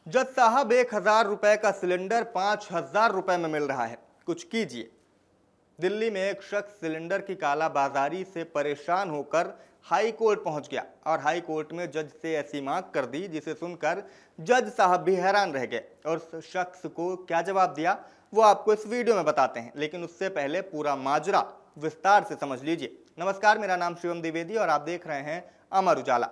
जज साहब 1,000 रुपए का सिलेंडर 5,000 रुपए में मिल रहा है, कुछ कीजिए। दिल्ली में एक शख्स सिलेंडर की कालाबाजारी से परेशान होकर हाई कोर्ट पहुंच गया और हाई कोर्ट में जज से ऐसी मांग कर दी जिसे सुनकर जज साहब भी हैरान रह गए और उस शख्स को क्या जवाब दिया वो आपको इस वीडियो में बताते हैं, लेकिन उससे पहले पूरा माजरा विस्तार से समझ लीजिए। नमस्कार, मेरा नाम शिवम द्विवेदी और आप देख रहे हैं अमर उजाला।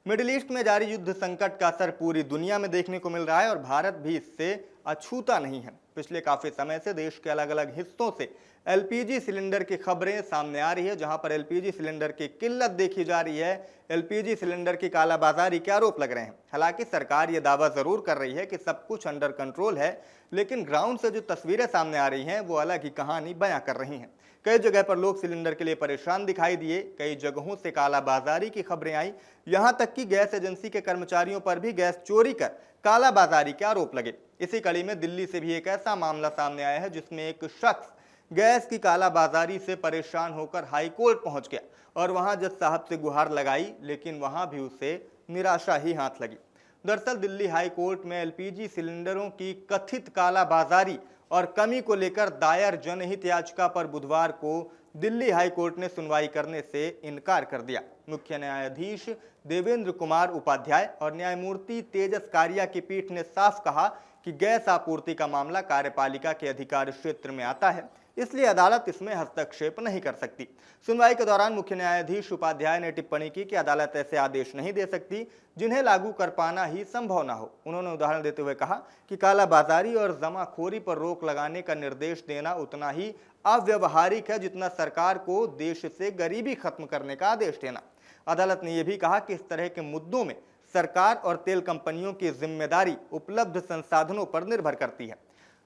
मिडिल ईस्ट में जारी युद्ध संकट का असर पूरी दुनिया में देखने को मिल रहा है और भारत भी इससे अछूता नहीं है। पिछले काफी समय से देश के अलग अलग हिस्सों से एलपीजी सिलेंडर की खबरें सामने आ रही है, जहां पर एलपीजी सिलेंडर की किल्लत देखी जा रही है, एलपीजी सिलेंडर की कालाबाजारी के आरोप लग रहे हैं। हालांकि सरकार ये दावा जरूर कर रही है कि सब कुछ अंडर कंट्रोल है, लेकिन ग्राउंड से जो तस्वीरें सामने आ रही हैं वो अलग ही कहानी बयां कर रही हैं। कई जगह पर लोग सिलेंडर के लिए परेशान दिखाई दिए, कई जगहों से कालाबाजारी की खबरें आई, यहां तक कि गैस एजेंसी के कर्मचारियों पर भी गैस चोरी कर कालाबाजारी के आरोप लगे। इसी कड़ी में दिल्ली से भी एक ऐसा मामला सामने आया है जिसमें एक शख्स गैस की कालाबाजारी से परेशान होकर हाई कोर्ट पहुंच गया और वहां जज साहब से गुहार लगाई, लेकिन वहां भी उसे निराशा ही हाथ लगी। दरअसल दिल्ली हाई कोर्ट में एलपीजी सिलेंडरों की कथित कालाबाजारी और कमी को लेकर दायर जनहित याचिका पर बुधवार को दिल्ली हाई कोर्ट ने सुनवाई करने से इनकार कर दिया। मुख्य न्यायाधीश देवेंद्र कुमार उपाध्याय और न्यायमूर्ति तेजस कारिया की पीठ ने साफ कहा कि गैस आपूर्ति का मामला कार्यपालिका के अधिकार क्षेत्र में आता है, इसलिए अदालत इसमें हस्तक्षेप नहीं कर सकती। सुनवाई के दौरान मुख्य न्यायाधीश उपाध्याय ने टिप्पणी की कि अदालत ऐसे आदेश नहीं दे सकती जिन्हें लागू कर पाना ही संभव ना हो। उन्होंने उदाहरण देते हुए कहा कि कालाबाजारी और जमाखोरी पर रोक लगाने का निर्देश देना उतना ही अव्यवहारिक है जितना सरकार को देश से गरीबी खत्म करने का आदेश देना। अदालत ने यह भी कहा कि इस तरह के मुद्दों में सरकार और तेल कंपनियों की जिम्मेदारी उपलब्ध संसाधनों पर निर्भर करती है।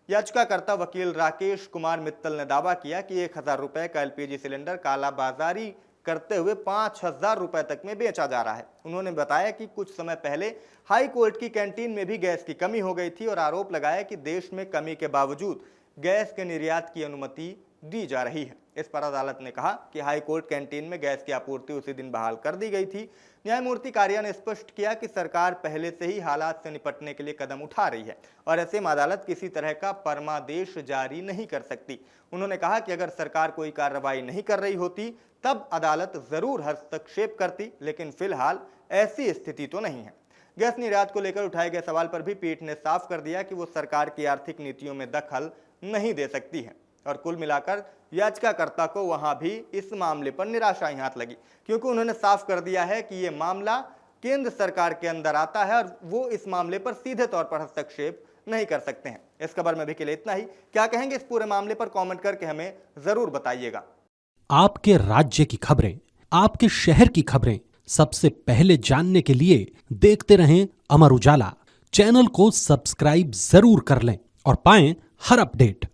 याचिकाकर्ता वकील राकेश कुमार मित्तल ने दावा किया कि 1,000 रुपए का एलपीजी सिलेंडर कालाबाजारी करते हुए 5,000 रुपए तक में बेचा जा रहा है। उन्होंने बताया कि कुछ समय पहले हाई कोर्ट की कैंटीन में भी गैस की कमी हो गई थी और आरोप लगाया कि देश में कमी के बावजूद गैस के निर्यात की अनुमति दी जा रही है। इस पर अदालत ने कहा कि हाई कोर्ट कैंटीन में गैस की आपूर्ति उसी दिन बहाल कर दी गई थी। न्यायमूर्ति कारिया ने स्पष्ट किया कि सरकार पहले से ही हालात से निपटने के लिए कदम उठा रही है और ऐसे में अदालत किसी तरह का परमादेश जारी नहीं कर सकती। उन्होंने कहा कि अगर सरकार कोई कार्रवाई नहीं कर रही होती तब अदालत जरूर हस्तक्षेप करती, लेकिन फिलहाल ऐसी स्थिति तो नहीं है। गैस निर्यात को लेकर उठाए गए सवाल पर भी पीठ ने साफ कर दिया कि वो सरकार की आर्थिक नीतियों में दखल नहीं दे सकती है और कुल मिलाकर याचिकाकर्ता को वहां भी इस मामले पर निराशा ही हाथ लगी, क्योंकि उन्होंने साफ कर दिया है कि यह मामला केंद्र सरकार के अंदर आता है और वो इस मामले पर सीधे तौर पर हस्तक्षेप नहीं कर सकते हैं। इस खबर में भी के लिए इतना ही। क्या कहेंगे इस पूरे मामले पर कमेंट करके हमें जरूर बताइएगा। आपके राज्य की खबरें, आपके शहर की खबरें सबसे पहले जानने के लिए देखते रहें अमर उजाला। चैनल को सब्सक्राइब जरूर कर लें और पाएं हर अपडेट।